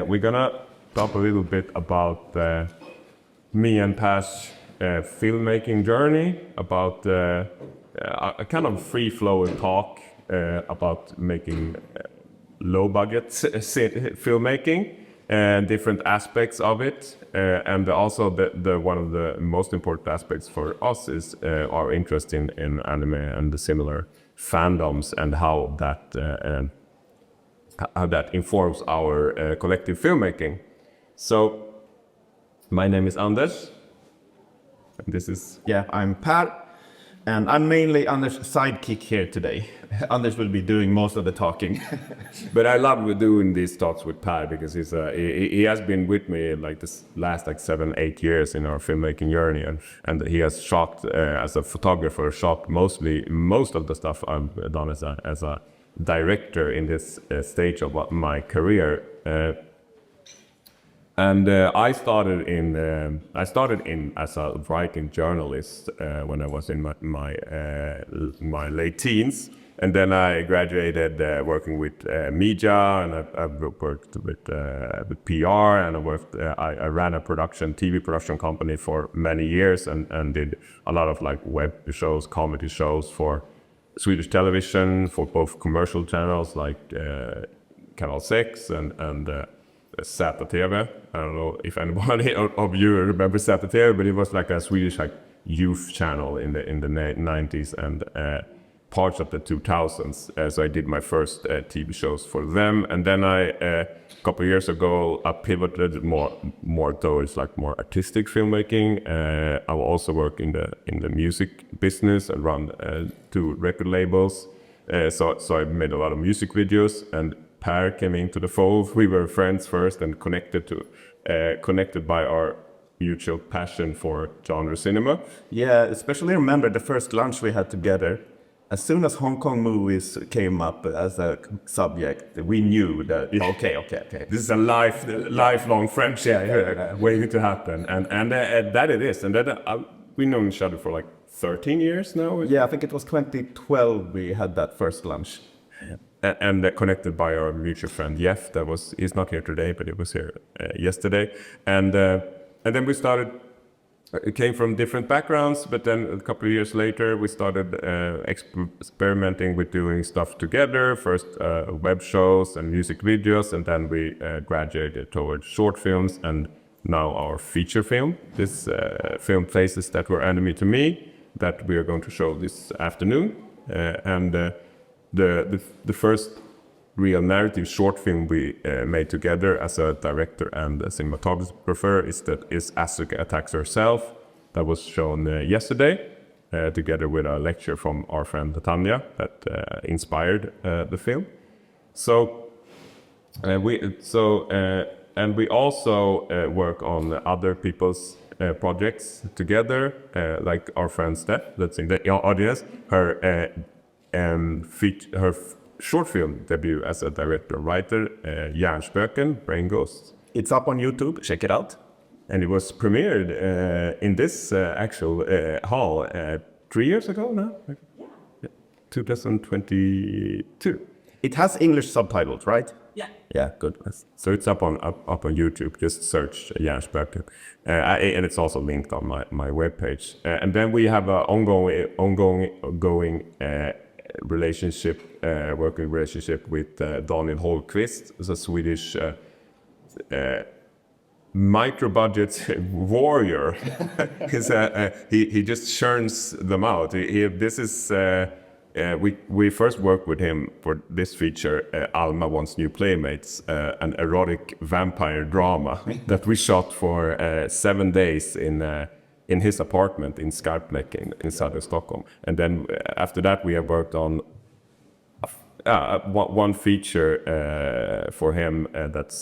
We're gonna talk a little bit about me and Per's filmmaking journey, about a kind of free-flowing talk about making low-budget filmmaking and different aspects of it, and also the one of the most important aspects for us is our interest in anime and the similar fandoms and how that informs our collective filmmaking. So, my name is Anders. And this is... Yeah, I'm Per, and I'm mainly Anders' sidekick here today. Anders will be doing most of the talking. But I love doing these talks with Per because he has been with me like this last 7-8 years in our filmmaking journey, and he has shot as a photographer, shot most of the stuff I've done as a director in this stage of my career, and I started in as a writing journalist when I was in my late teens, and then I graduated working with media, and I've worked with PR, and I ran a TV production company for many years, and did a lot of like web shows, comedy shows for Swedish television, for both commercial channels like Kanal 6 and ZTV. I don't know if anybody of you remember ZTV, but it was like a Swedish youth channel in the 90s and parts of the 2000s. So I did my first TV shows for them, and then a couple of years ago I pivoted more towards more artistic filmmaking. I will also work in the music business and run 2 record labels. So I made a lot of music videos, and Per came into the fold. We were friends first and connected by our mutual passion for genre cinema. Yeah, especially remember the first lunch we had together. As soon as Hong Kong movies came up as a subject, we knew that, okay. This is a lifelong friendship waiting to happen. And that it is. And then we've known each other for 13 years now. Yeah, I think it was 2012 we had that first lunch. Yeah. And connected by our mutual friend Jeff. He's not here today, but he was here yesterday. And then we started. It came from different backgrounds, but then a couple of years later, we started experimenting with doing stuff together. First web shows and music videos, and then we graduated towards short films, and now our feature film. This film Places That Were Enemy to Me, that we are going to show this afternoon. And the first real narrative short film we made together as a director and a cinematographer is Asuka Attacks Herself. That was shown yesterday, together with a lecture from our friend Tanya that inspired the film. And we also work on other people's projects together, like our friend Stef, that's in the audience. Her short film debut as a director-writer, Hjärnspöken, Brain Ghosts. It's up on YouTube, check it out. And it was premiered in this actual hall 3 years ago now? Yeah. 2022. It has English subtitles, right? Yeah. Yeah, good. So it's up on YouTube. Just search Hjärnspöken. And it's also linked on my webpage. And then we have an ongoing working relationship with Daniel Holmqvist, who's a Swedish microbudget warrior. He just churns them out. We first worked with him for this feature, Alma Wants New Playmates, an erotic vampire drama that we shot for 7 days in his apartment in Skarpnäcken in southern Stockholm. And then after that we have worked on one feature for him that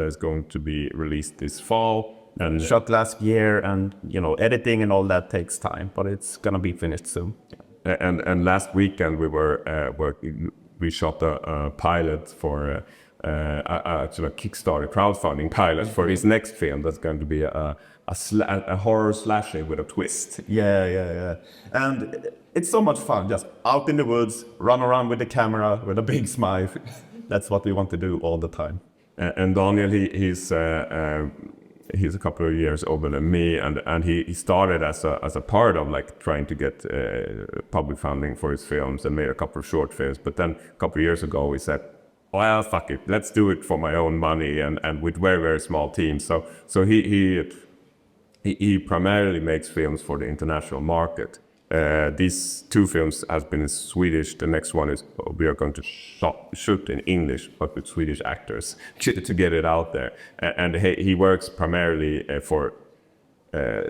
is going to be released this fall. And shot last year, and editing and all that takes time, but it's gonna be finished soon. And last weekend we shot a pilot for actually a Kickstarter crowdfunding pilot for his next film. That's going to be a a horror slasher with a twist. Yeah. And it's so much fun, just out in the woods, run around with the camera with a big smile. That's what we want to do all the time. And Daniel, he's a couple of years older than me, and he started as a part of like trying to get public funding for his films, and made a couple of short films. But then a couple of years ago, we said, well, fuck it, let's do it for my own money and with very, very small teams. So he primarily makes films for the international market. These two films has been in Swedish. The next one is we are going to shoot in English, but with Swedish actors to get it out there. And he works primarily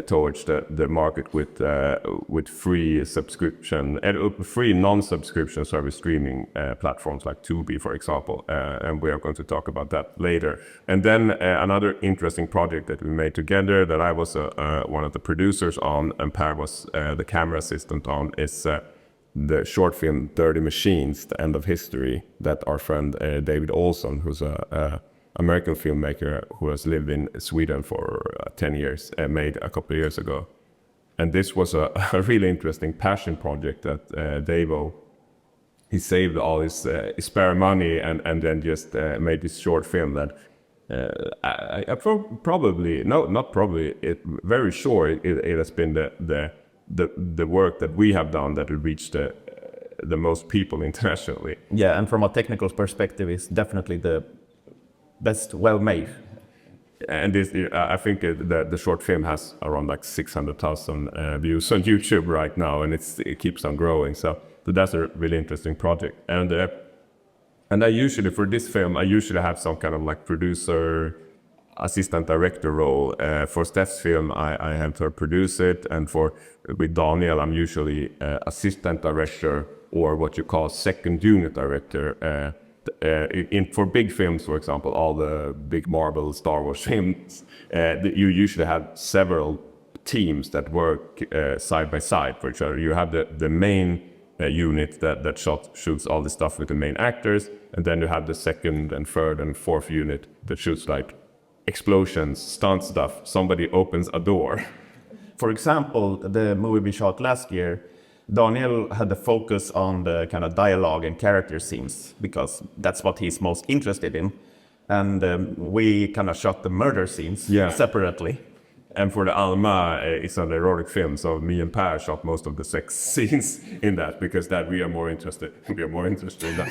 towards the market with free subscription and free non-subscription service streaming platforms like Tubi, for example. And we are going to talk about that later. And then another interesting project that we made together that I was one of the producers on, and Per was the camera assistant on, is the short film Dirty Machines, The End of History, that our friend David Olson, who's a American filmmaker who has lived in Sweden for 10 years, made a couple of years ago. And this was a really interesting passion project that Davo, he saved all his spare money and then just made this short film that very sure it has been the work that we have done that will reach the most people internationally. Yeah, and from a technical perspective, it's definitely the best well-made. And this, I think the short film has around like 600,000 views on YouTube right now, and it keeps on growing. So that's a really interesting project. And I usually, for this film, I usually have some kind of like producer, assistant director role. For Stef's film, I have to produce it, and with Daniel, I'm usually assistant director, or what you call second unit director. For big films, for example, all the big Marvel, Star Wars films, you usually have several teams that work side by side for each other. You have the main unit that shoots all the stuff with the main actors, and then you have the second and third and fourth unit that shoots like explosions, stunt stuff. Somebody opens a door. For example, the movie we shot last year, Daniel had the focus on the kind of dialogue and character scenes because that's what he's most interested in. And we kind of shot the murder scenes separately. And for the Alma, it's an erotic film, so me and Per shot most of the sex scenes in that because we are more interested. We are more interested in that.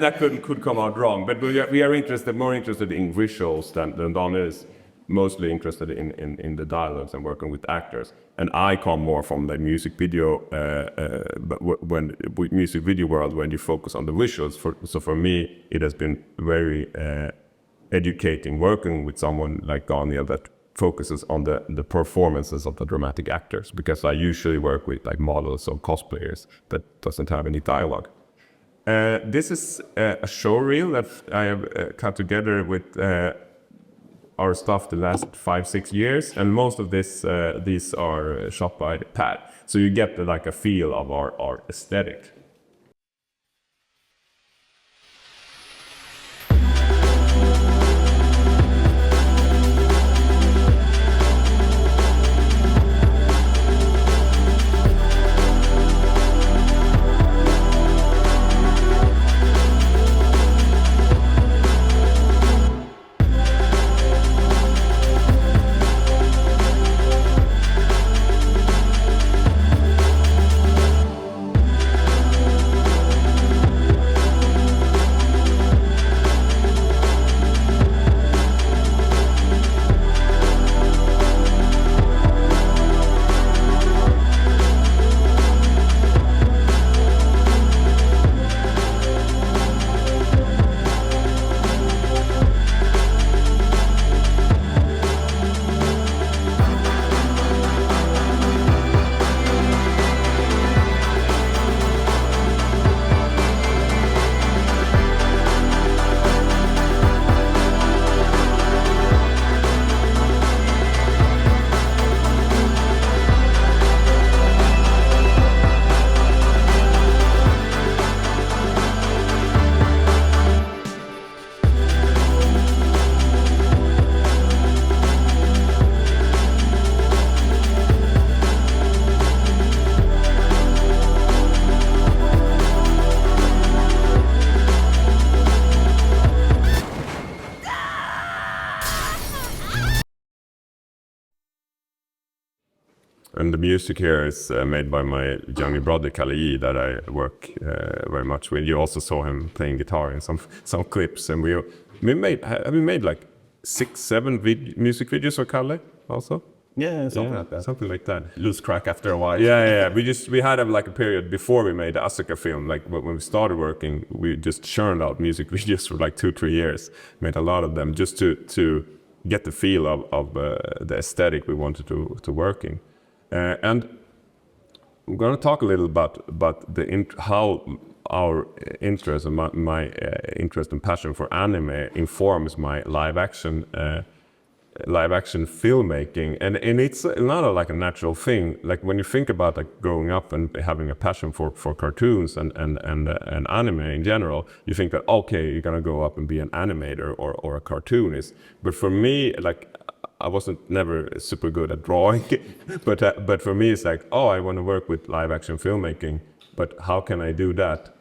that could come out wrong, but we are more interested in visuals than Daniel is. Mostly interested in the dialogues and working with actors, and I come more from the music video, but with music video world, when you focus on the visuals. So for me, it has been very educating working with someone like Daniel that focuses on the performances of the dramatic actors, because I usually work with like models or cosplayers that doesn't have any dialogue. This is a show reel that I have cut together with our stuff the last 5-6 years, and most of these are shot by Pat, so you get like a feel of our aesthetic. And the music here is made by my younger brother Kali that I work very much with. You also saw him playing guitar in some clips, and we made like 6-7 music videos for Kalle also. Yeah, something like that. Something like that. Lose track after a while. Yeah. We had like a period before we made the Asuka film. Like when we started working, we just churned out music videos for like 2-3 years. Made a lot of them just to get the feel of the aesthetic we wanted to work in. And we're going to talk a little about how our interest and my interest and passion for anime informs my live action filmmaking, and it's not like a natural thing. Like when you think about like growing up and having a passion for cartoons and anime in general, you think that okay, you're gonna grow up and be an animator or a cartoonist. But for me, like I wasn't never super good at drawing, but for me it's like, oh, I want to work with live action filmmaking, but how can I do that?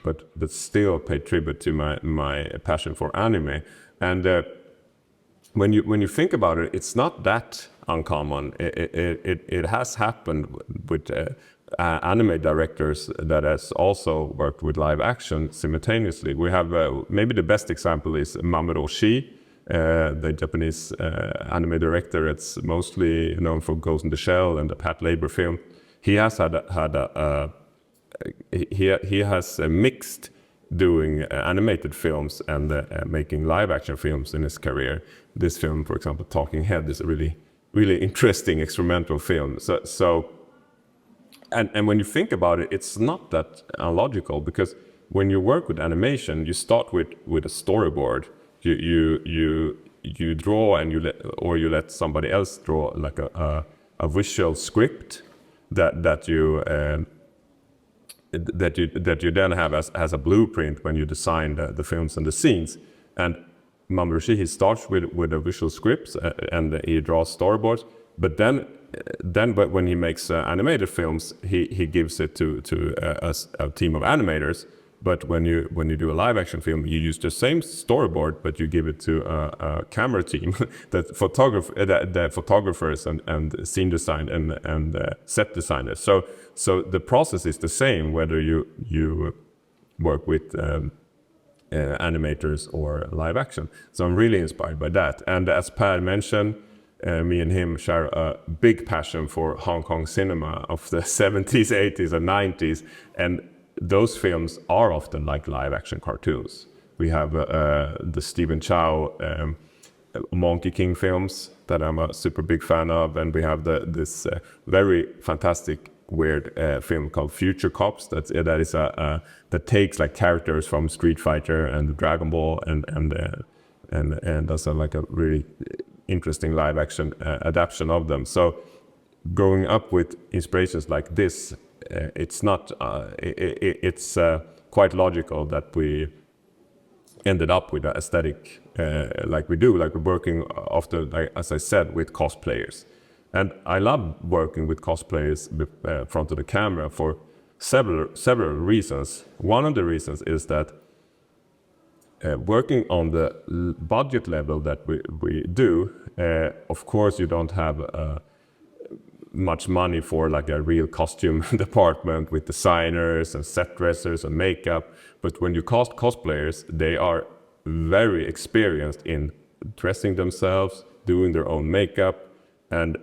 But still pay tribute to my passion for anime. And when you think about it, it's not that uncommon. It has happened with anime directors that has also worked with live action simultaneously. We have maybe the best example is Mamoru Oshii, the Japanese anime director. It's mostly known for Ghost in the Shell and the Pat Labor film. He has he has mixed doing animated films and making live action films in his career. This film, for example, Talking Head, is a really interesting experimental film. So and when you think about it, it's not that illogical, because when you work with animation, you start with a storyboard. You draw and you let somebody else draw like a visual script that you then have as a blueprint when you design the films and the scenes. And Mamoru Oshii, he starts with the visual scripts and he draws storyboards, but then when he makes animated films, he gives it to a team of animators. But when you do a live action film, you use the same storyboard, but you give it to a camera team, the photographers and scene design and set designers. So the process is the same whether you work with animators or live action. So I'm really inspired by that. And as Per mentioned, me and him share a big passion for Hong Kong cinema of the 70s, 80s, and 90s. And those films are often like live action cartoons. We have the Stephen Chow Monkey King films that I'm a super big fan of, and we have this very fantastic weird film called Future Cops that takes like characters from Street Fighter and Dragon Ball and does like a really interesting live action adaptation of them. So growing up with inspirations like this, it's not it's quite logical that we ended up with an aesthetic like we do, like we're working often, like, as I said, with cosplayers. And I love working with cosplayers in front of the camera for several reasons. One of the reasons is that working on the budget level that we do, of course you don't have much money for like a real costume department with designers and set dressers and makeup. But when you cast cosplayers, they are very experienced in dressing themselves, doing their own makeup. And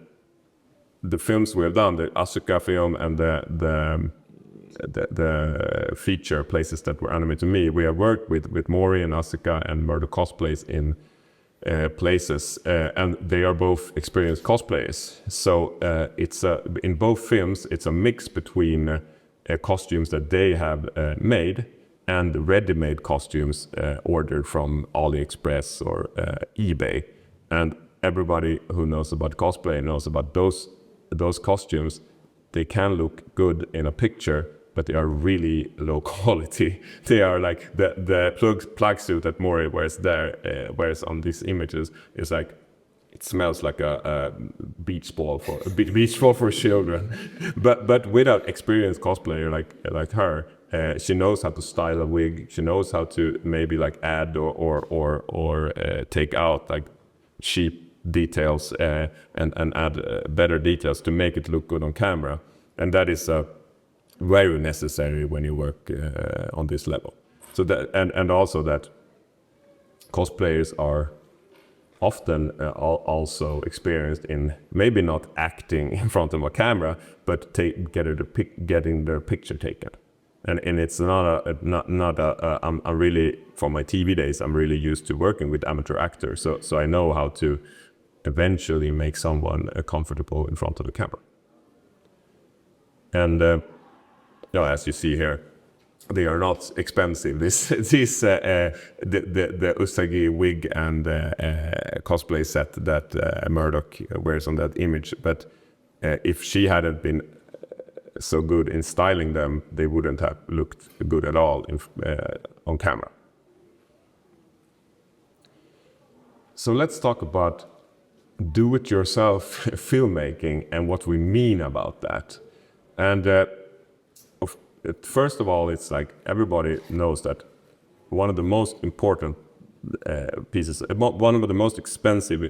the films we have done, the Asuka film and the feature places that were animated to me, we have worked with Mori and Asuka and Murder Cosplays in places, and they are both experienced cosplayers. So it's in both films, it's a mix between costumes that they have made and ready-made costumes ordered from AliExpress or eBay. And everybody who knows about cosplay knows about those costumes. They can look good in a picture, but they are really low quality. They are like the plug suit that Mori wears on these images is like, it smells like a beach ball for children. But without experienced cosplayer like her, she knows how to style a wig. She knows how to maybe like add or take out like cheap details and add better details to make it look good on camera. And that is very necessary when you work on this level. So that and also that cosplayers are often also experienced in maybe not acting in front of a camera, but getting their picture taken. And it's not I'm really, from my TV days, I'm really used to working with amateur actors. So I know how to eventually make someone comfortable in front of the camera. And as you see here, they are not expensive. The Usagi wig and cosplay set that Murdoch wears on that image. But if she hadn't been so good in styling them, they wouldn't have looked good at all on camera. So let's talk about do-it-yourself filmmaking and what we mean about that. And first of all, it's like everybody knows that one of the most important one of the most expensive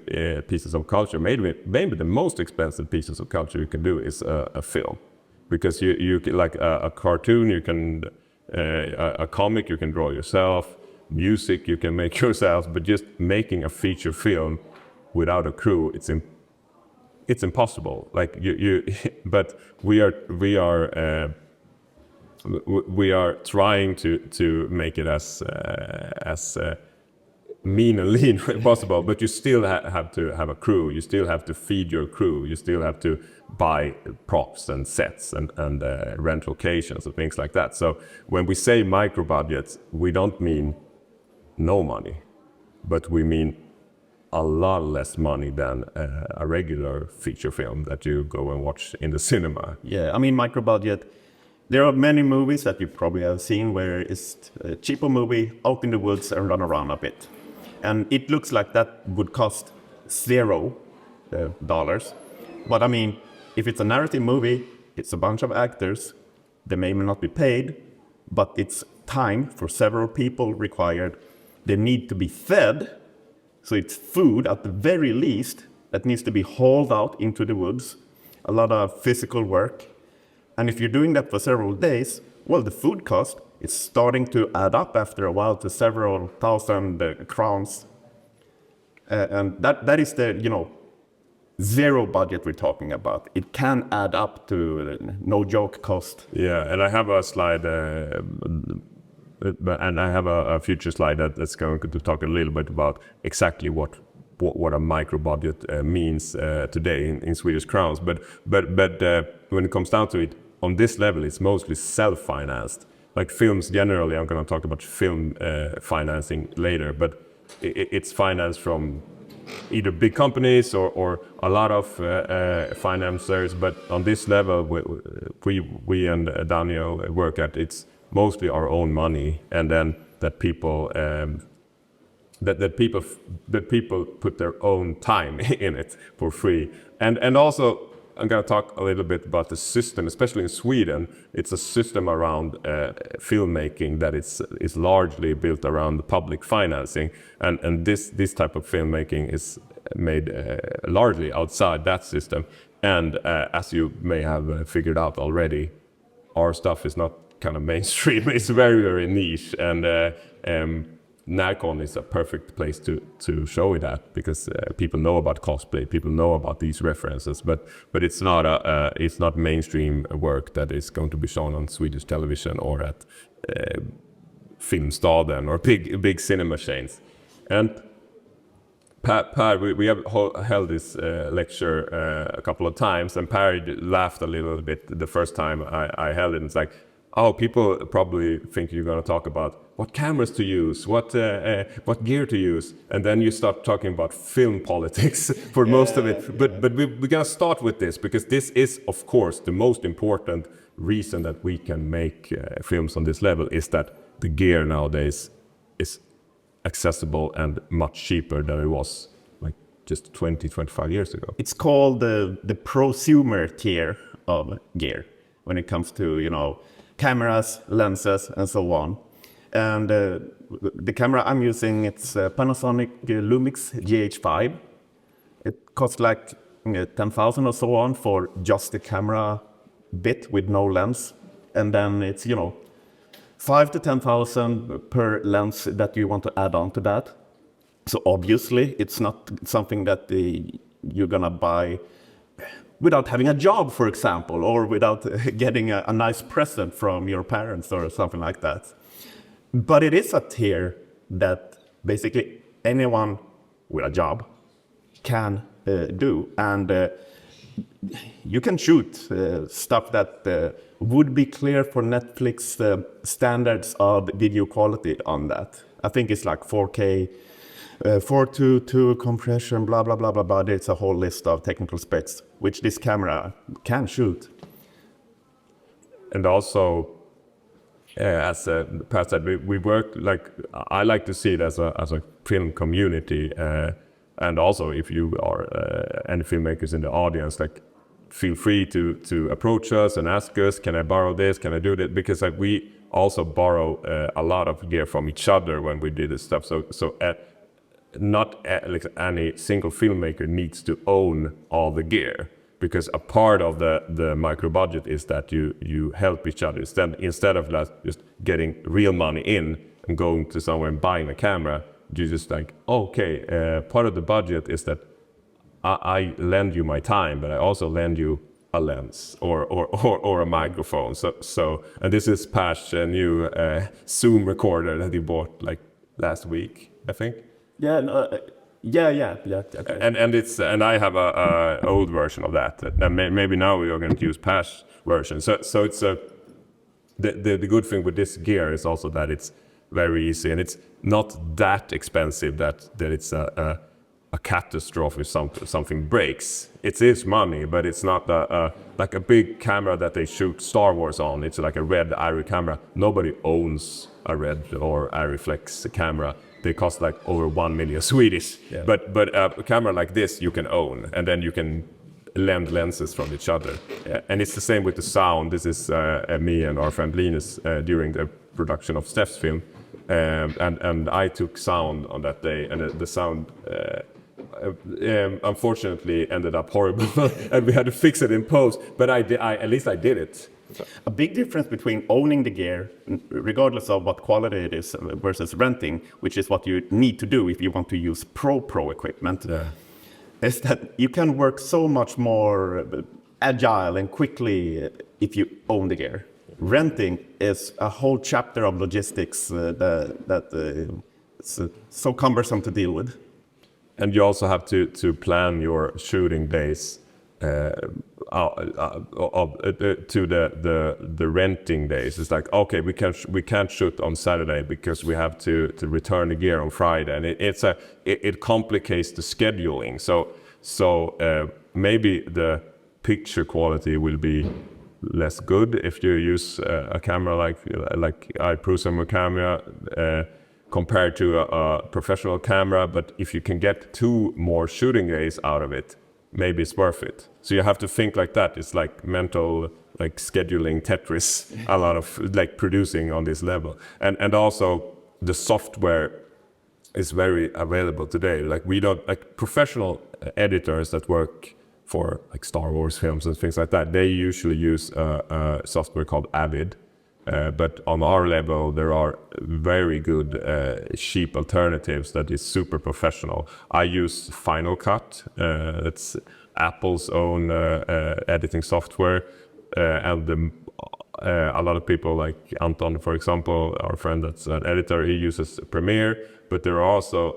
pieces of culture, maybe the most expensive pieces of culture you can do is a film. Because you like a cartoon, you can a comic you can draw yourself, music you can make yourself, but just making a feature film without a crew, it's impossible. Like but we are trying to make it as mean and lean as possible, but you still have to have a crew. You still have to feed your crew. You still have to buy props and sets and rent locations and things like that. So when we say micro budgets, we don't mean no money, but we mean a lot less money than a regular feature film that you go and watch in the cinema. Yeah, I mean, micro budget. There are many movies that you probably have seen where it's a cheaper movie out in the woods and run around a bit. And it looks like that would cost $0. But I mean, if it's a narrative movie, it's a bunch of actors. They may not be paid, but it's time for several people required. They need to be fed. So it's food at the very least that needs to be hauled out into the woods. A lot of physical work. And if you're doing that for several days, well, the food cost is starting to add up after a while to several thousand crowns. And that is the, zero budget we're talking about. It can add up to no joke cost. Yeah, and I have a slide, and I have a future slide that's going to talk a little bit about exactly what a micro budget means today in Swedish crowns. But when it comes down to it, on this level, it's mostly self-financed. Like films generally, I'm going to talk about film financing later, but it's financed from either big companies or a lot of financiers. But on this level, we and Daniel work at, it's mostly our own money, and then that people that people put their own time in it for free. And also, I'm going to talk a little bit about the system, especially in Sweden. It's a system around filmmaking that is largely built around public financing, and this type of filmmaking is made largely outside that system. And as you may have figured out already, our stuff is not kind of mainstream. It's very, very niche, and Närcon is a perfect place to show it at, because people know about cosplay, people know about these references, but it's not mainstream work that is going to be shown on Swedish television or at Filmstaden or big cinema chains. And Per, we have held this lecture a couple of times, and Per laughed a little bit the first time I held it. And it's like, oh, people probably think you're going to talk about what cameras to use, what gear to use, and then you start talking about film politics for most of it. But we're going to start with this, because this is, of course, the most important reason that we can make films on this level, is that the gear nowadays is accessible and much cheaper than it was like just 20-25 years ago. It's called the prosumer tier of gear when it comes to, cameras, lenses, and so on. And the camera I'm using, it's Panasonic Lumix GH5. It costs like 10,000 or so on for just the camera bit with no lens. And then it's, 5 to 10,000 per lens that you want to add on to that. So obviously it's not something that you're gonna buy without having a job, for example, or without getting a nice present from your parents or something like that. But it is a tier that basically anyone with a job can do. And you can shoot stuff that would be clear for Netflix standards of video quality on that. I think it's like 4K, 422 compression, blah, blah, blah, blah, blah. It's a whole list of technical specs, which this camera can shoot. And also, as Pat said, we work like, I like to see it as a film community. And also, if you are any filmmakers in the audience, like, feel free to approach us and ask us, can I borrow this, can I do that? Because like, we also borrow a lot of gear from each other when we do this stuff. So not like any single filmmaker needs to own all the gear, because a part of the micro budget is that you help each other. Instead of just getting real money in and going to somewhere and buying a camera, you just like, okay, part of the budget is that I lend you my time, but I also lend you a lens or a microphone. So and this is Pash's new Zoom recorder that he bought like last week, I think. Yeah, okay. And I have a old version of that. And maybe now we are going to use Pash's version. So it's the good thing with this gear is also that it's very easy and it's not that expensive that it's a catastrophe if something breaks. It is money, but it's not like a big camera that they shoot Star Wars on. It's like a red Arri camera. Nobody owns a red or Arriflex camera. They cost like over 1 million Swedish. Yeah. But a camera like this you can own, and then you can lend lenses from each other. Yeah. And it's the same with the sound. This is me and our friend Linus during the production of Stef's film. And I took sound on that day, and the sound unfortunately ended up horrible, and we had to fix it in post. But at least I did it. A big difference between owning the gear, regardless of what quality it is, versus renting, which is what you need to do if you want to use pro equipment, is that you can work so much more agile and quickly if you own the gear. Renting is a whole chapter of logistics that it's so cumbersome to deal with. And you also have to plan your shooting days to the renting days. It's like, okay, we can't shoot on Saturday because we have to return the gear on Friday, and it complicates the scheduling. So maybe the picture quality will be less good if you use a camera like I Prosumer camera compared to a professional camera. But if you can get 2 more shooting days out of it, maybe it's worth it. So you have to think like that. It's like mental, like scheduling Tetris, a lot of like producing on this level. And also the software is very available today. Like we don't, like professional editors that work for like Star Wars films and things like that, they usually use a software called Avid. But on our level, there are very good cheap alternatives that is super professional. I use Final Cut. It's Apple's own editing software. And a lot of people like Anton, for example, our friend that's an editor, he uses Premiere. But there are also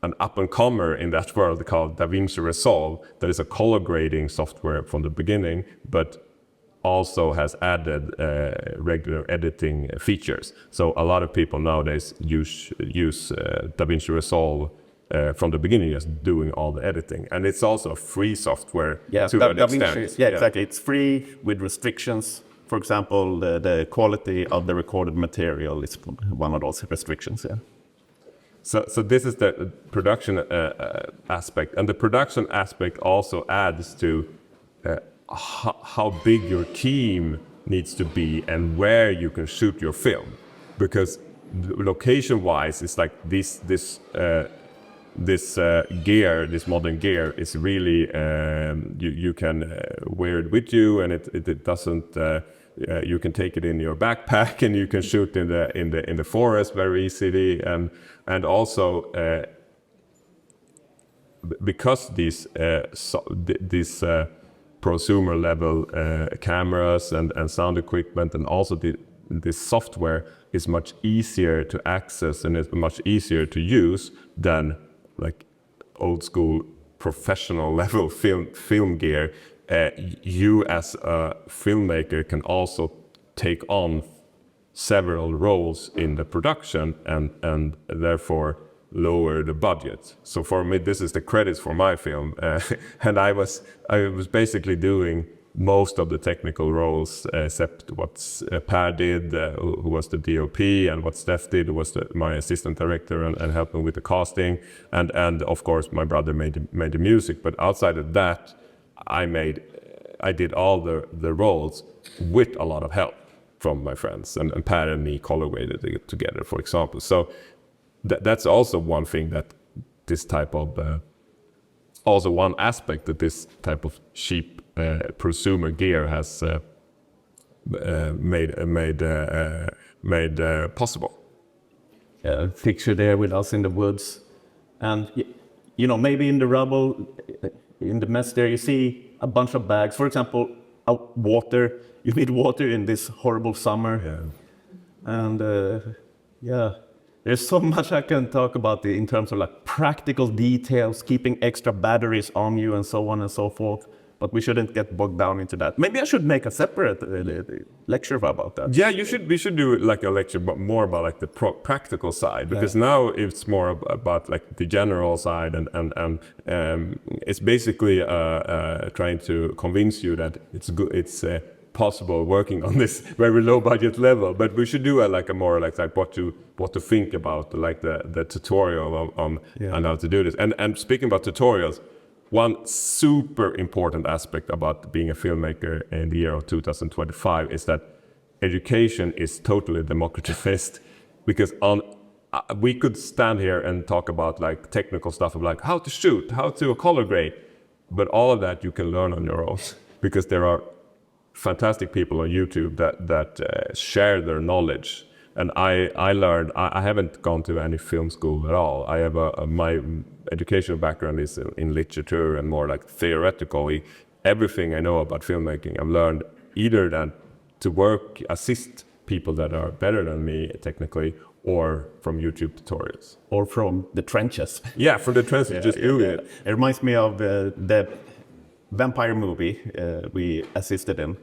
an up-and-comer in that world called DaVinci Resolve that is a color grading software from the beginning, but also has added regular editing features. So a lot of people nowadays use DaVinci Resolve from the beginning, just doing all the editing. And it's also a free software to an extent. Yeah, exactly. It's free with restrictions. For example, the quality of the recorded material is one of those restrictions, yeah. So this is the production aspect. And the production aspect also adds to how big your team needs to be and where you can shoot your film. Because location-wise, it's like this this gear, this modern gear, is really you can wear it with you, and it doesn't. You can take it in your backpack, and you can shoot in the forest very easily, and also because these prosumer level cameras and sound equipment, and also this software is much easier to access and it's much easier to use than like old school professional level film gear. You as a filmmaker can also take on several roles in the production and therefore lower the budget. So for me, this is the credits for my film, and I was basically doing most of the technical roles, except what Per did, who was the DOP, and what Stef did, who was my assistant director and helping with the casting, and of course my brother made the music. But outside of that, I did all the roles with a lot of help from my friends, and Per and me collaborated it together, for example. So that's also one thing that this type of also one aspect that this type of cheap prosumer gear has made possible. Picture there with us in the woods, and maybe in the rubble, in the mess there, you see a bunch of bags. For example, water. You need water in this horrible summer, and there's so much I can talk about in terms of like practical details, keeping extra batteries on you, and so on and so forth. But we shouldn't get bogged down into that. Maybe I should make a separate lecture about that. Yeah, we should do like a lecture, but more about like the practical side, because now it's more about like the general side, and it's basically trying to convince you that it's good. It's possible working on this very low budget level. But we should do a more like what to think about, like the tutorial on how to do this. And speaking about tutorials, one super important aspect about being a filmmaker in the year of 2025 is that education is totally democratized, because we could stand here and talk about like technical stuff of like how to shoot, how to color grade, but all of that you can learn on your own, because there are fantastic people on YouTube that share their knowledge. And I learned, I haven't gone to any film school at all. I have my educational background is in literature and more like theoretically. Everything I know about filmmaking, I've learned either that to assist people that are better than me technically, or from YouTube tutorials. Or from the trenches. Yeah, from the trenches, just doing it. It reminds me of the vampire movie we assisted in.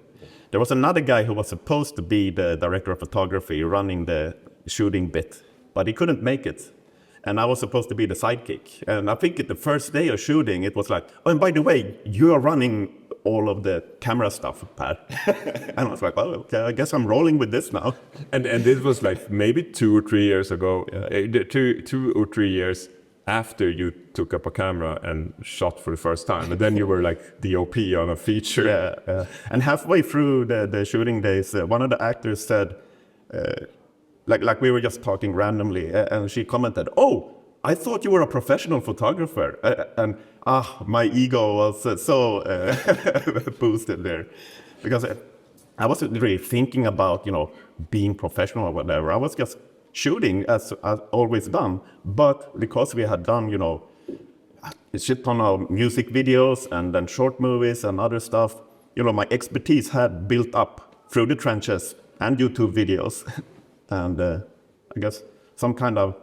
There was another guy who was supposed to be the director of photography running the shooting bit, but he couldn't make it. And I was supposed to be the sidekick. And I think the first day of shooting, it was like, oh, and by the way, you are running all of the camera stuff, Per. And I was like, well, okay, I guess I'm rolling with this now. And this was like maybe 2 or 3 years ago, 2 or 3 years after you took up a camera and shot for the first time, and then you were like the OP on a feature. And halfway through the shooting days, one of the actors said, like we were just talking randomly, and she commented, "Oh, I thought you were a professional photographer," and my ego was so boosted there, because I wasn't really thinking about being professional or whatever. I was just shooting as I've always done, but because we had done, a shit ton of music videos and then short movies and other stuff, my expertise had built up through the trenches and YouTube videos, and I guess some kind of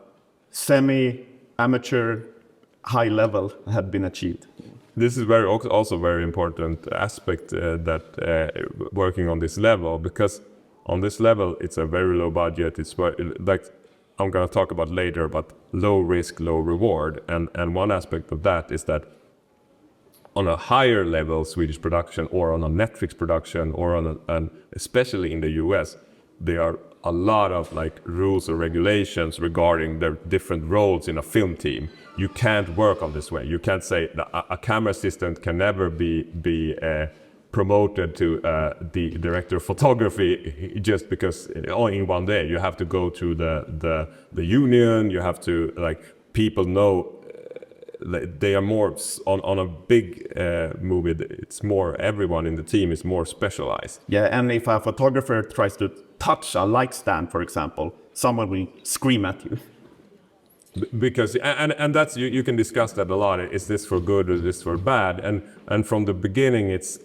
semi-amateur high level had been achieved. This is also very important aspect that working on this level, because on this level, it's a very low budget. It's like I'm going to talk about later, but low risk, low reward. And one aspect of that is that on a higher level Swedish production, or on a Netflix production, or on especially in the US, there are a lot of like rules or regulations regarding the different roles in a film team. You can't work on this way. You can't say a camera assistant can never be promoted to the director of photography just because in one day. You have to go through the union. You have to, like, people know they are more on a big movie. It's more, everyone in the team is more specialized. Yeah, and if a photographer tries to touch a light stand, for example, someone will scream at you. Because and that's you can discuss that a lot. Is this for good or is this for bad? And from the beginning, it's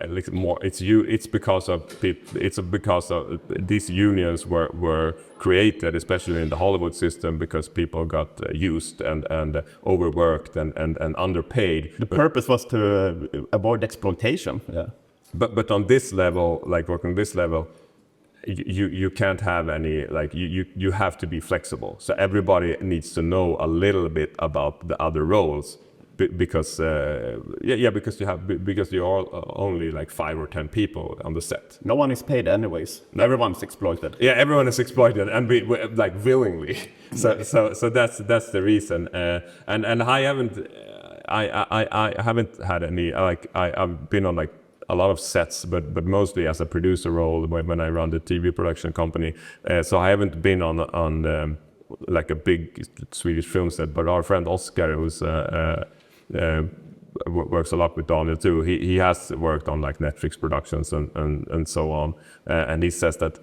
like more it's because of people. It's because of these unions were created, especially in the Hollywood system, because people got used and overworked and underpaid. The purpose was to avoid exploitation. Yeah. But on this level, like working on this level, you can't have any, like you have to be flexible. So everybody needs to know a little bit about the other roles because because you are only like 5 or 10 people on the set. No one is paid anyways. Everyone's exploited. Yeah, everyone is exploited and we like willingly. So that's the reason. And I haven't had any, like I've been on like a lot of sets, but mostly as a producer role when I run the TV production company. So I haven't been on like a big Swedish film set. But our friend Oscar, who's works a lot with Daniel too. He has worked on like Netflix productions and so on. And he says that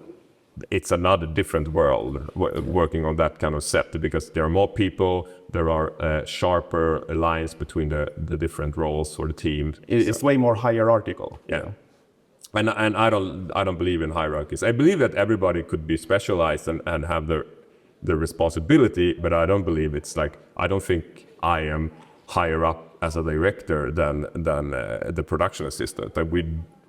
it's another different world working on that kind of set, because there are more people, there are sharper lines between the different roles for the team. It's way more hierarchical. Yeah. And I don't believe in hierarchies. I believe that everybody could be specialized and have the responsibility, but I don't believe it's like, I don't think I am higher up as a director than the production assistant. That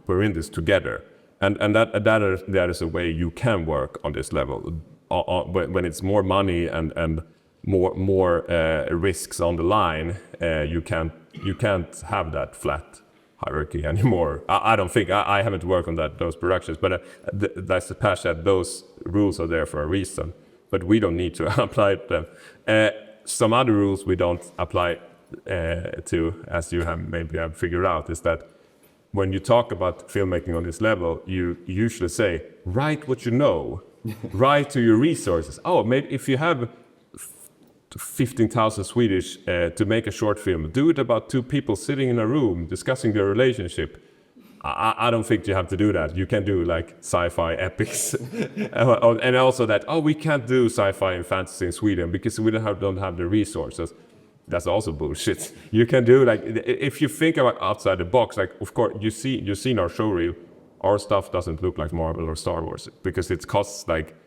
we're in this together. And that is a way you can work on this level. When it's more money and more risks on the line, you can't have that flat hierarchy anymore. I don't think, I haven't worked on those productions, but that's the patch that those rules are there for a reason. But we don't need to apply them. Some other rules we don't apply to, as you maybe have figured out, is that when you talk about filmmaking on this level, you usually say, write what you know, write to your resources. Oh, maybe if you have 15,000 Swedish to make a short film, do it about 2 people sitting in a room discussing their relationship. I don't think you have to do that. You can do like sci-fi epics. And also that, we can't do sci-fi and fantasy in Sweden because we don't have the resources. That's also bullshit. You can do, like, if you think about outside the box, like, of course, you've seen our show reel. Our stuff doesn't look like Marvel or Star Wars because it costs like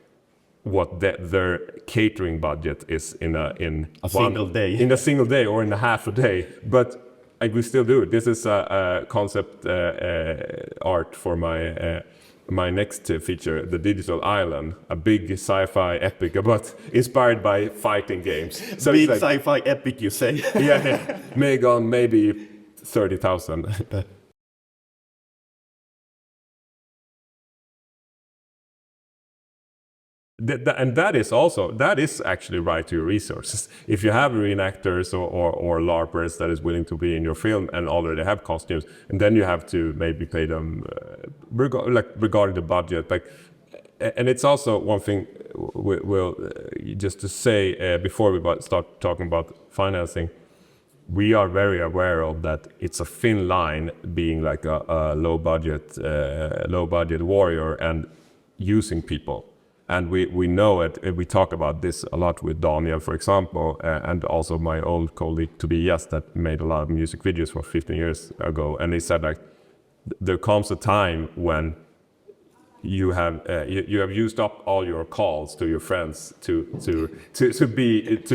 what their catering budget is in a single day. In a single day or in a half a day. But like, we still do it. This is a concept art for my next feature, The Digital Island, a big sci-fi epic, but inspired by fighting games. So big like, sci-fi epic, you say? Yeah, Megan, maybe 30,000. And that is actually right to your resources. If you have reenactors or LARPers that is willing to be in your film and already have costumes, and then you have to maybe pay them regarding the budget. Like, and it's also one thing just to say before we start talking about financing. We are very aware of that. It's a thin line being like a low budget warrior and using people. And we know it. We talk about this a lot with Daniel, for example, and also my old colleague Tobias that made a lot of music videos for 15 years ago. And he said, like, there comes a time when you have used up all your calls to your friends to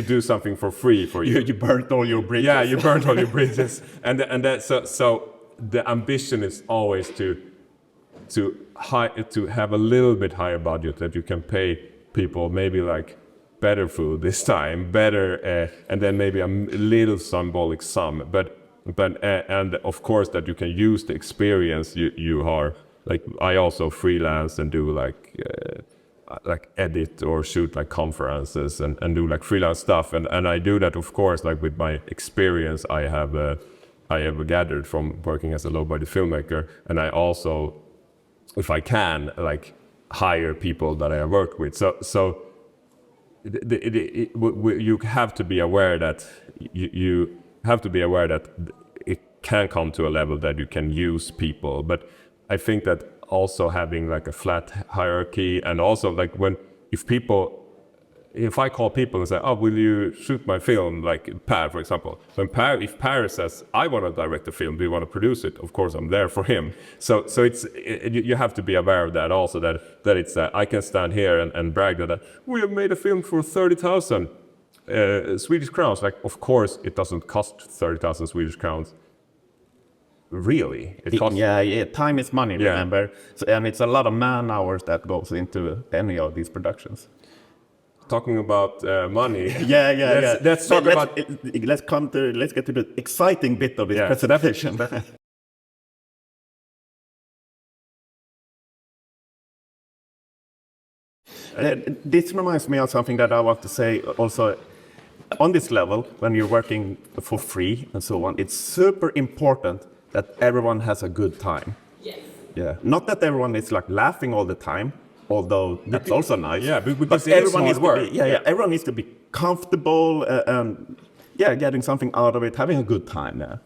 do something for free for you. You burnt all your bridges. Yeah, you burnt all your bridges, and that so the ambition is always to have a little bit higher budget that you can pay people maybe like better food this time, better, and then maybe a little symbolic sum, but and of course that you can use the experience you are. Like, I also freelance and do like edit or shoot like conferences and do like freelance stuff, and I do that, of course, like with my experience I have gathered from working as a low-budget filmmaker, and I also, if I can, like, hire people that I have worked with. So you have to be aware that you have to be aware that it can come to a level that you can use people. But I think that also having like a flat hierarchy, and also like if I call people and say, "Oh, will you shoot my film?" Like Per, for example. If Per says, "I want to direct the film, do you want to produce it?" Of course, I'm there for him. So you have to be aware of that also. That it's I can stand here and brag that we have made a film for 30,000 Swedish crowns. Like, of course, it doesn't cost 30,000 Swedish crowns. Really, it costs. Yeah. Time is money. Remember, and it's a lot of man hours that goes into any of these productions. Talking about money. Let's talk about. Let's get to the exciting bit of this presentation. This reminds me of something that I want to say also. On this level, when you're working for free and so on, it's super important that everyone has a good time. Yes. Yeah. Not that everyone is like laughing all the time, although that's also nice. Yeah, because everyone needs to be. Everyone needs to be comfortable and getting something out of it, having a good time. Yeah.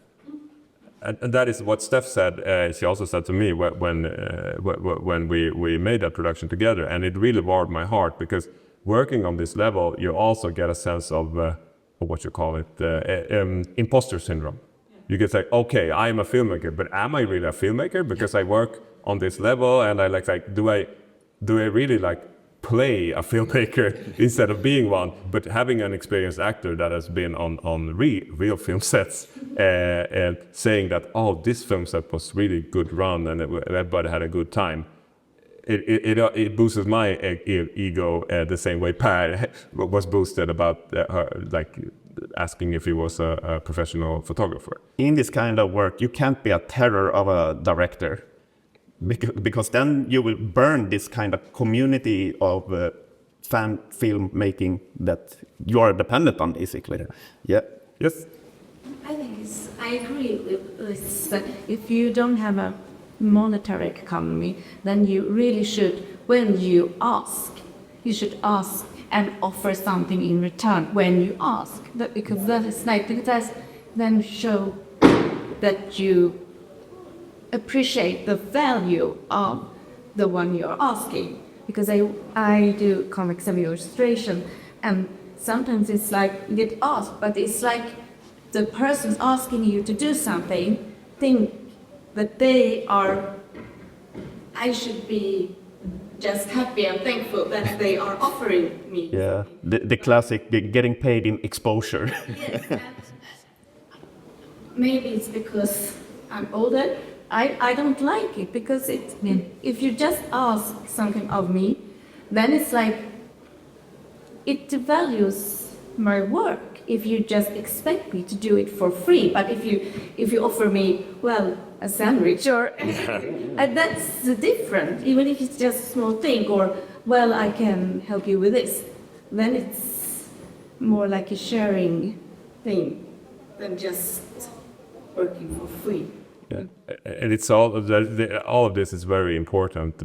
And that is what Stef said. She also said to me when we made that production together, and it really warmed my heart, because working on this level, you also get a sense of what you call it, imposter syndrome. You get like, okay, I'm a filmmaker, but am I really a filmmaker? Because I work on this level, and I like do I really like play a filmmaker instead of being one? But having an experienced actor that has been on real film sets and saying that, oh, this film set was really good run and everybody had a good time. It boosts my ego the same way Per was boosted about like asking if he was a professional photographer. In this kind of work, you can't be a terror of a director, because then you will burn this kind of community of fan filmmaking that you are dependent on, basically. Yeah. Yes. I agree with this. If you don't have a monetary economy, then you really should, when you ask, you should ask and offer something in return when you ask. Because that is like, that then show that you appreciate the value of the one you're asking. Because I do comics and illustration, and sometimes it's like you get asked, but it's like the person's asking you to do something, think that I should be just happy and thankful that they are offering me. Yeah, the classic getting paid in exposure. Yes, maybe it's because I'm older. I don't like it, because if you just ask something of me, then it's like it devalues my work. If you just expect me to do it for free, but if you offer me, well, a sandwich or and that's different. Even if it's just a small thing, or well, I can help you with this, then it's more like a sharing thing than just working for free. Yeah, and it's all of this is very important.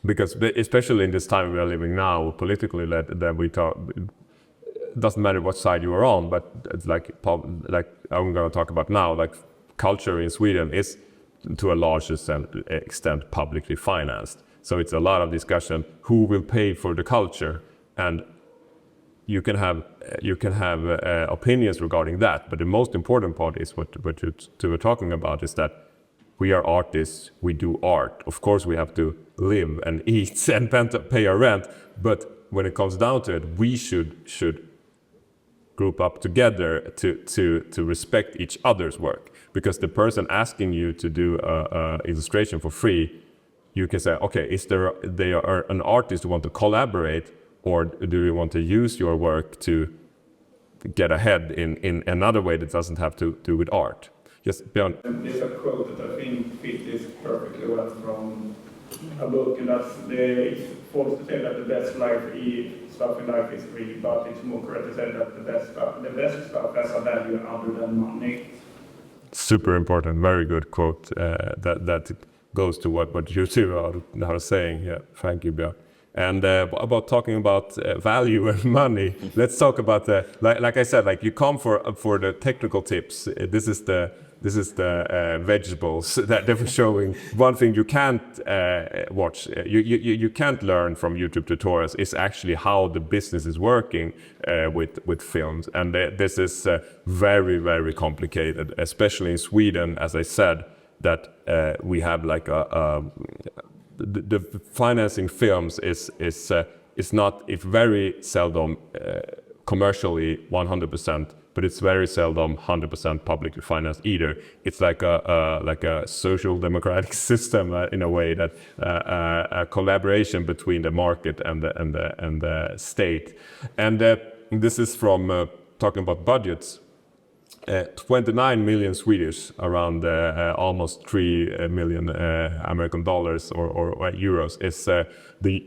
Because especially in this time we are living now, politically led, that we talk. It doesn't matter what side you are on, but it's like I'm going to talk about now. Like, culture in Sweden is to a large extent publicly financed. So it's a lot of discussion who will pay for the culture, and you can have opinions regarding that. But the most important part is what you two were talking about, is that we are artists, we do art. Of course, we have to live and eat and pay our rent. But when it comes down to it, we should group up together to respect each other's work. Because the person asking you to do a illustration for free, you can say, okay, they are an artist who want to collaborate, or do you want to use your work to get ahead in another way that doesn't have to do with art? Yes, Björn. There's a quote that I think fits this perfectly well from a book, and that's it's false to say that the best stuff in life is free, but it's more correct to say that the best stuff has a value other than money. Super important, very good quote. That goes to what you two are saying. Yeah, thank you, Björn. And about talking about value and money, let's talk about like I said, like you come for the technical tips. This is the vegetables that they were showing. One thing you can't watch, you can't learn from YouTube tutorials is actually how the business is working with films, and this is very, very complicated, especially in Sweden, as I said, that we have like the financing films is not, it's very seldom commercially 100%, but it's very seldom 100% publicly financed either. It's like a social democratic system in a way, that a collaboration between the market and the state. And this is from talking about budgets. 29 million Swedish, around almost 3 million American dollars or euros, is the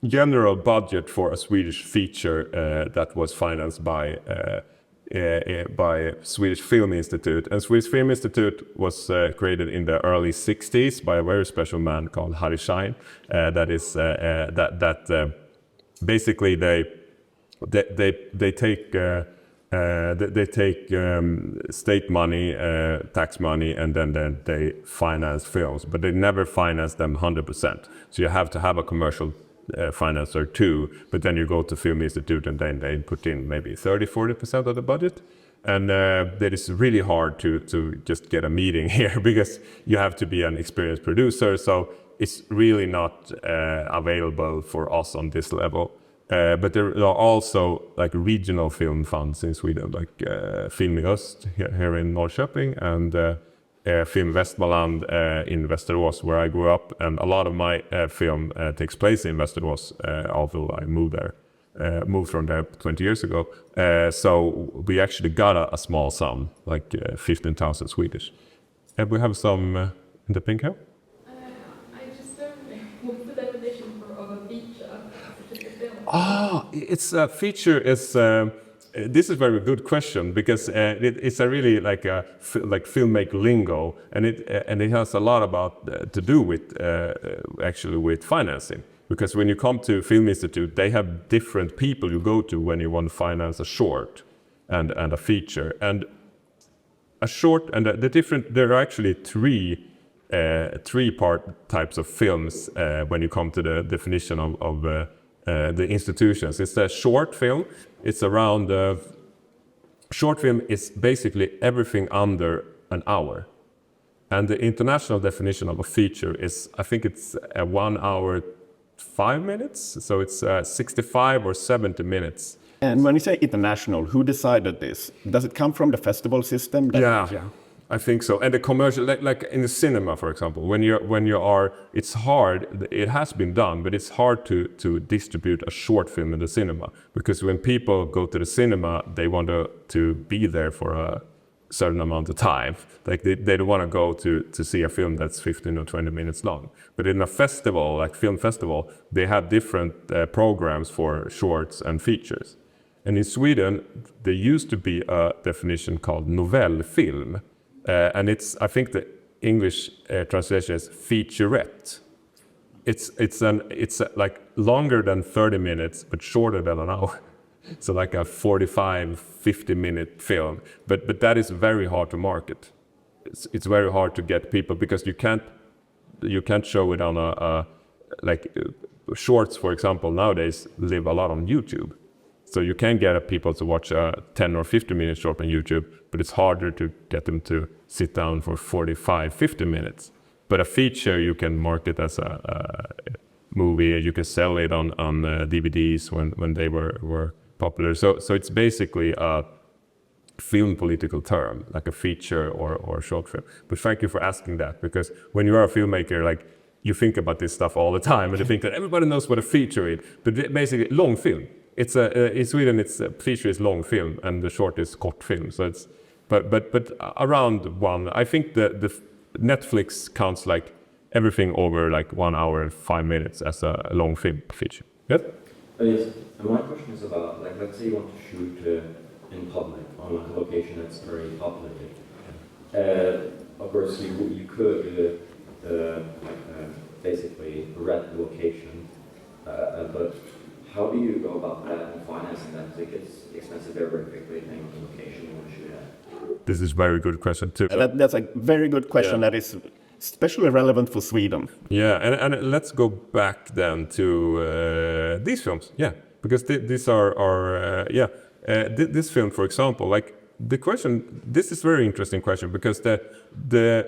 general budget for a Swedish feature that was financed by Swedish Film Institute. And Swedish Film Institute was created in the early 60s by a very special man called Harry Schein. That is basically they take state money, tax money, and then they finance films, but they never finance them 100%. So you have to have a commercial financer too, but then you go to Film Institute and then they put in maybe 30-40% of the budget. And that is really hard to just get a meeting here, because you have to be an experienced producer. So it's really not available for us on this level. But there are also like regional film funds in Sweden, like Film Öst here in Norrköping, and Film Västmanland in Västerås, where I grew up. And a lot of my film takes place in Västerås, although I moved from there 20 years ago. So we actually got a small sum, like 15,000 Swedish. And we have some in the pink here. It's a feature. This is a very good question, because it's a really like filmmaker lingo, and it has a lot about to do with actually with financing. Because when you come to Film Institute, they have different people you go to when you want to finance a short and a feature. And a short and there are actually three types of films when you come to the definition of the institutions. It's a short film. It's around short film is basically everything under an hour, and the international definition of a feature is, I think it's 1 hour 5 minutes, so it's 65 or 70 minutes. And when you say international, who decided this? Does it come from the festival system? Yeah. I think so. And the commercial, like in the cinema, for example, when you are, it's hard. It has been done, but it's hard to distribute a short film in the cinema, because when people go to the cinema, they want to be there for a certain amount of time. Like they don't want to go to see a film that's 15 or 20 minutes long. But in a festival, like film festival, they have different programs for shorts and features. And in Sweden, there used to be a definition called novellfilm. And I think the English translation is featurette. It's like longer than 30 minutes, but shorter than an hour. So like a 50 minute film. But that is very hard to market. It's very hard to get people, because you can't show it on like shorts, for example, nowadays live a lot on YouTube. So you can get people to watch a 10 or 15 minute short on YouTube, but it's harder to get them to sit down for 45, 50 minutes. But a feature you can market as a movie, you can sell it on DVDs when they were popular. So it's basically a film political term, like a feature or short film. But thank you for asking that, because when you are a filmmaker, like you think about this stuff all the time, and you think that everybody knows what a feature is, but basically long film. It's in Sweden, it's feature is long film and the short is kort film. So it's but around one. I think the Netflix counts like everything over like 1 hour and 5 minutes as a long film feature. Yes. Yes. And my question is about, like, let's say you want to shoot in public on a location that's very public. Of course, you could basically rent the location But how do you go about that and financing that? Because it gets expensive very quickly depending on the location you want to shoot at. This is a very good question too. That's a very good question Yeah. that is especially relevant for Sweden. Yeah, and let's go back then to these films. Yeah, because these are this film, for example, like the question. This is a very interesting question because the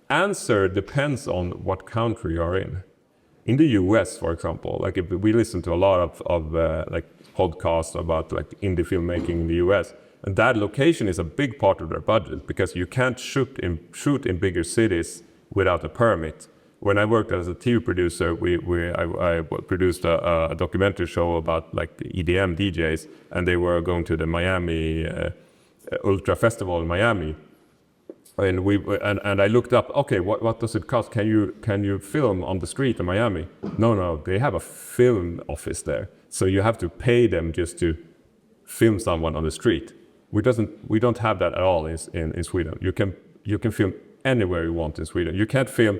answer depends on what country you are in. In the US, for example, like if we listen to a lot of like podcasts about like indie filmmaking in the US, and that location is a big part of their budget because you can't shoot in bigger cities without a permit. When I worked as a TV producer, I produced a documentary show about like the EDM DJs, and they were going to the Miami Ultra Festival in Miami. And I looked up, okay, what does it cost? Can you film on the street in Miami? No, they have a film office there. So you have to pay them just to film someone on the street. We don't have that at all in Sweden. You can film anywhere you want in Sweden. You can't film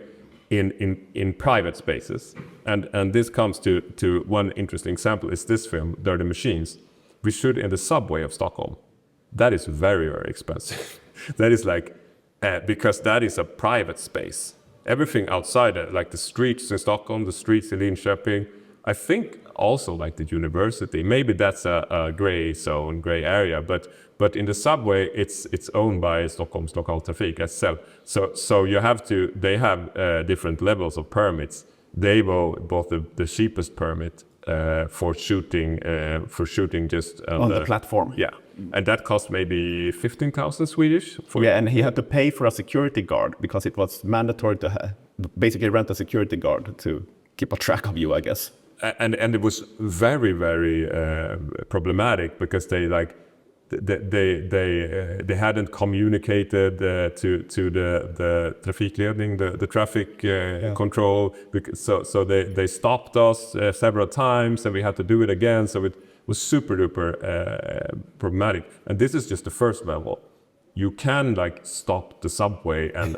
in private spaces. And this comes to one interesting example is this film, Dirty Machines. We shoot in the subway of Stockholm. That is very, very expensive. That is like, because that is a private space. Everything outside it, like the streets in Stockholm, the streets in Linköping, I think also like the university, maybe that's a gray zone, gray area, but in the subway, it's owned by Stockholms Lokaltrafik, SL. So they have different levels of permits. They bought the cheapest permit for shooting just On the platform. Yeah, and that cost maybe 15,000 Swedish. Yeah, and he had to pay for a security guard because it was mandatory to basically rent a security guard to keep a track of you, I guess. And it was very, very problematic because they hadn't communicated to the trafikledning, the traffic control. So they stopped us several times, and we had to do it again. So it was super duper problematic. And this is just the first level. You can like stop the subway, and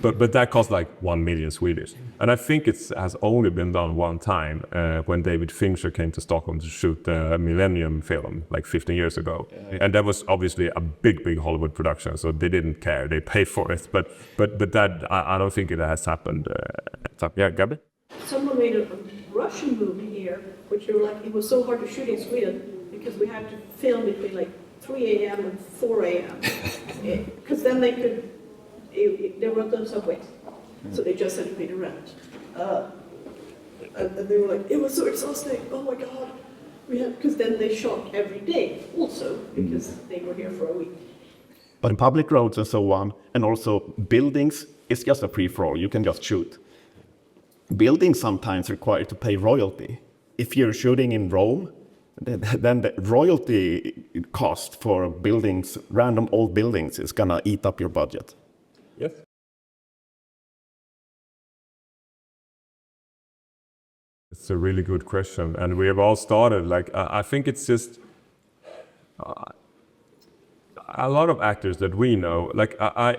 but that cost like 1 million Swedish. And I think it has only been done one time when David Fincher came to Stockholm to shoot the Millennium film like 15 years ago. And that was obviously a big Hollywood production, so they didn't care. They paid for it. But that I don't think it has happened. Yeah, Gabi? Someone made a Russian movie here, which they were like, it was so hard to shoot in Sweden because we had to film between like 3 a.m. and 4 a.m. Because then they could, they were on the subways, so they just had to pay the rent. And they were like, it was so exhausting, oh my God. Because then they shot every day also, because they were here for a week. But in public roads and so on, and also buildings, it's just a free-for-all, you can just shoot. Buildings sometimes require to pay royalty. If you're shooting in Rome, then the royalty cost for buildings, random old buildings, is gonna eat up your budget. Yes. It's a really good question, and we have all started. Like I think it's just a lot of actors that we know. Like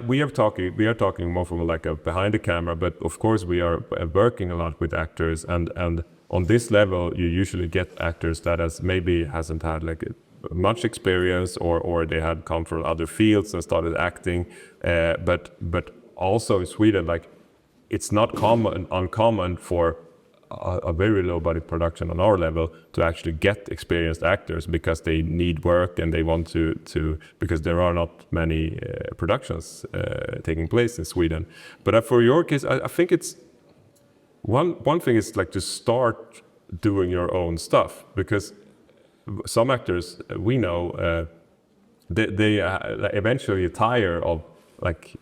we are talking more from like a behind the camera, but of course we are working a lot with actors, and on this level you usually get actors that hasn't had like much experience, or they had come from other fields and started acting, but also in Sweden, like it's not uncommon for a very low budget production on our level to actually get experienced actors because they need work and they want to because there are not many productions taking place in Sweden. But for your case, I think it's one thing is like to start doing your own stuff, because some actors we know they eventually tire of like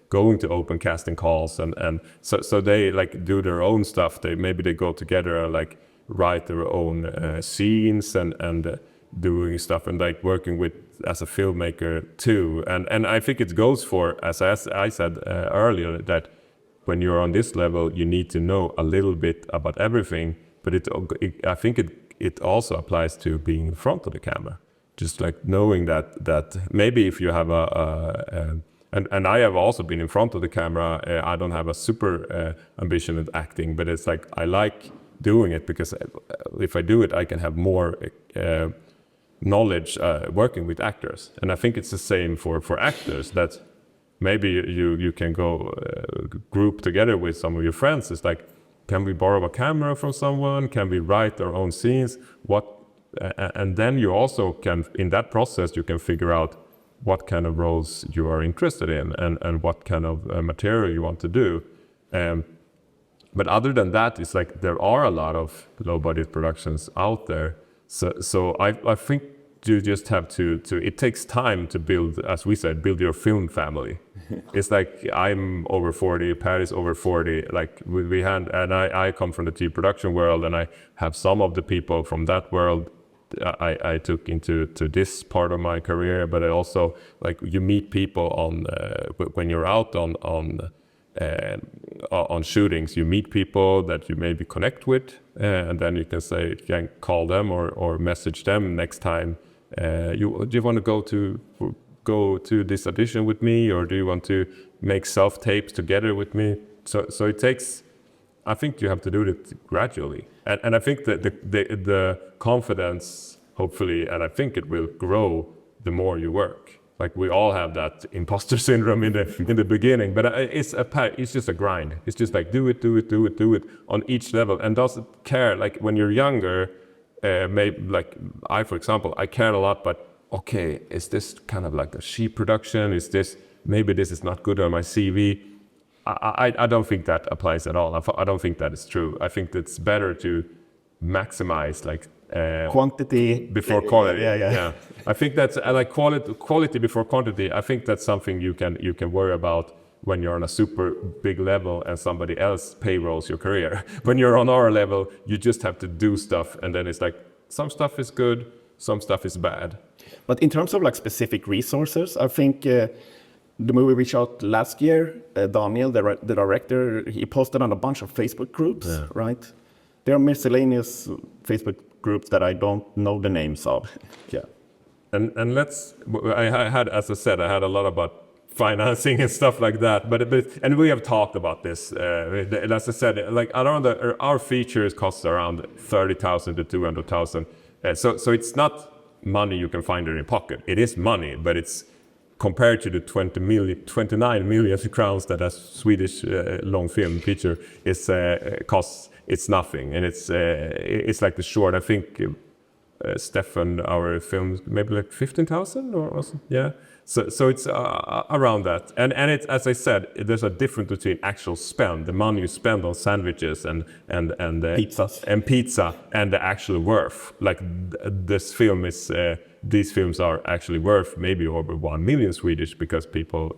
going to open casting calls, and so they like do their own stuff. They go together and like write their own scenes and doing stuff, and like working with as a filmmaker too. And I think it goes for, as I said earlier, that when you're on this level you need to know a little bit about everything, but I think it also applies to being in front of the camera. Just like knowing that maybe if you have and I have also been in front of the camera. I don't have a super ambition at acting, but it's like I like doing it, because if I do it, I can have more knowledge working with actors. And I think it's the same for actors, that maybe you can go group together with some of your friends. It's like, can we borrow a camera from someone? Can we write our own scenes? And then you also can, in that process, you can figure out what kind of roles you are interested in and what kind of material you want to do. But other than that, it's like there are a lot of low-budget productions out there. So I think you just have to. It takes time to build, as we said, build your film family. It's like I'm over 40, Pat is over 40. Like we had, and I come from the TV production world, and I have some of the people from that world I took into this part of my career. But I also, like, you meet people on when you're out on shootings, you meet people that you maybe connect with, and then you can call them or message them next time. Do you want to go to this audition with me, or do you want to make self tapes together with me? So it takes. I think you have to do it gradually, and I think that the confidence, hopefully, and I think it will grow the more you work. Like, we all have that imposter syndrome in the beginning, but it's just a grind. It's just like do it on each level, and doesn't care. Like when you're younger, maybe like I, for example, I cared a lot, but okay, is this kind of like a cheap production? Is this, maybe this is not good on my CV? I don't think that applies at all. I don't think that is true. I think it's better to maximize like quantity before quality. Yeah. I think that's like quality before quantity. I think that's something you can worry about when you're on a super big level and somebody else payrolls your career. When you're on our level, you just have to do stuff, and then it's like some stuff is good, some stuff is bad. But in terms of like specific resources, I think the movie we shot last year, Daniel, the director, he posted on a bunch of Facebook groups, right? There are miscellaneous Facebook groups that I don't know the names of. Yeah. And I had, as I said, I had a lot about financing and stuff like that, but and we have talked about this. As I said, like our features cost around 30,000 to 200,000. So it's not money you can find in your pocket. It is money, but it's compared to the 29 million crowns that a Swedish long film feature is costs. It's nothing, and it's like the short. I think Stefan, our film, maybe like 15,000 or yeah. So it's around that, and it's, as I said, there's a difference between actual spend, the money you spend on sandwiches and pizzas and pizza, and the actual worth. Like this film is, these films are actually worth maybe over 1 million Swedish, because people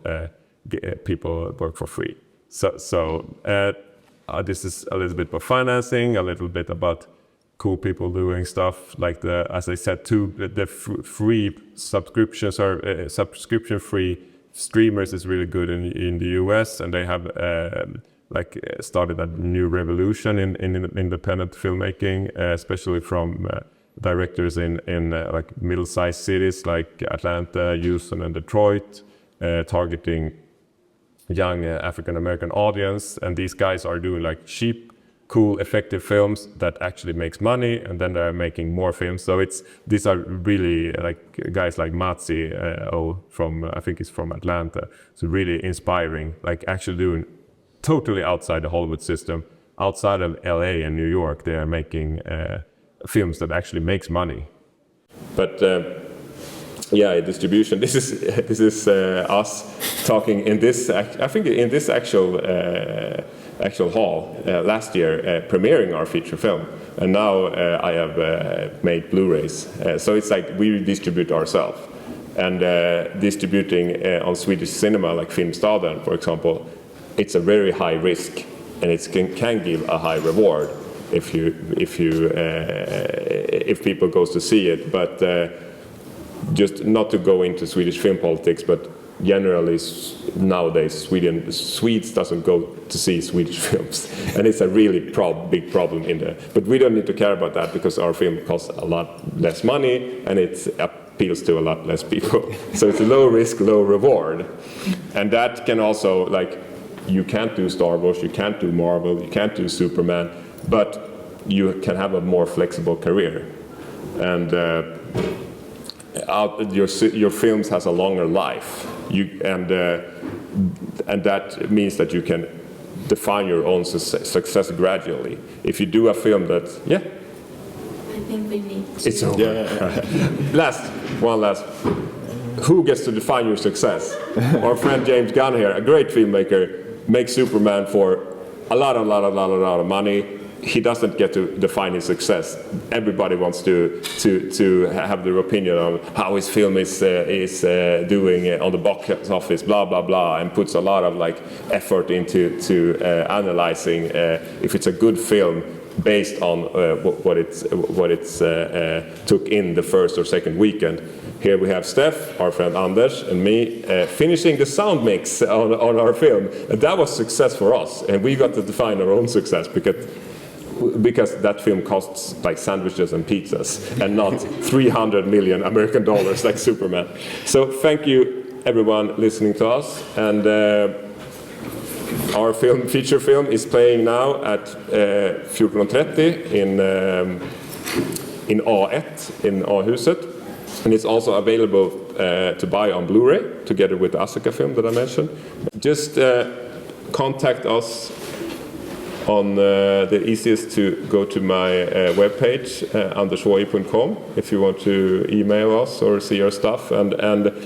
work for free. So this is a little bit about financing, a little bit about cool people doing stuff like as I said, the free subscriptions are subscription-free streamers is really good in the US, and they have started a new revolution in independent filmmaking, especially from directors in like middle-sized cities like Atlanta, Houston, and Detroit, targeting young African-American audience. And these guys are doing like cheap, cool, effective films that actually makes money, and then they're making more films. So these are really like guys like Matzi, I think he's from Atlanta. So really inspiring, like actually doing totally outside the Hollywood system, outside of LA and New York. They are making films that actually makes money. But distribution. This is us talking in this. I think in this actual hall last year, premiering our feature film, and now I have made Blu-rays. So it's like we distribute ourselves, and distributing on Swedish cinema, like Filmstaden, for example, it's a very high risk, and it can give a high reward if people goes to see it, but. Just not to go into Swedish film politics, but generally nowadays Swedes doesn't go to see Swedish films, and it's a really big problem in there. But we don't need to care about that, because our film costs a lot less money and it appeals to a lot less people. So it's a low risk, low reward, and that can also, like, you can't do Star Wars, you can't do Marvel, you can't do Superman, but you can have a more flexible career, and your films has a longer life. And that means that you can define your own success gradually. If you do a film that, I think we need to... it's over. One last. Who gets to define your success? Our friend James Gunn here, a great filmmaker, makes Superman for a lot of money. He doesn't get to define his success. Everybody wants to have their opinion on how his film is doing on the box office, blah blah blah, and puts a lot of effort into analyzing if it's a good film based on what it's took in the first or second weekend. Here we have Stef, our friend Anders, and me finishing the sound mix on our film. And that was success for us, and we got to define our own success because that film costs like sandwiches and pizzas and not $300 million American dollars like Superman. So thank you everyone listening to us, and our feature film is playing now at 14:30 in A1 in A-huset, and it's also available to buy on Blu-ray together with the Asuka film that I mentioned. Just contact us on the easiest to go to my webpage, andershäger.com, if you want to email us or see our stuff. And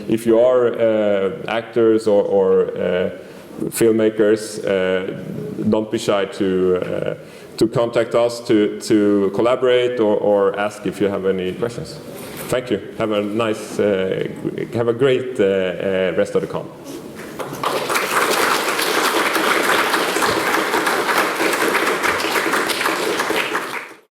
if you are actors or filmmakers, don't be shy to contact us to collaborate or ask if you have any questions. Thank you. Have a great rest of the con.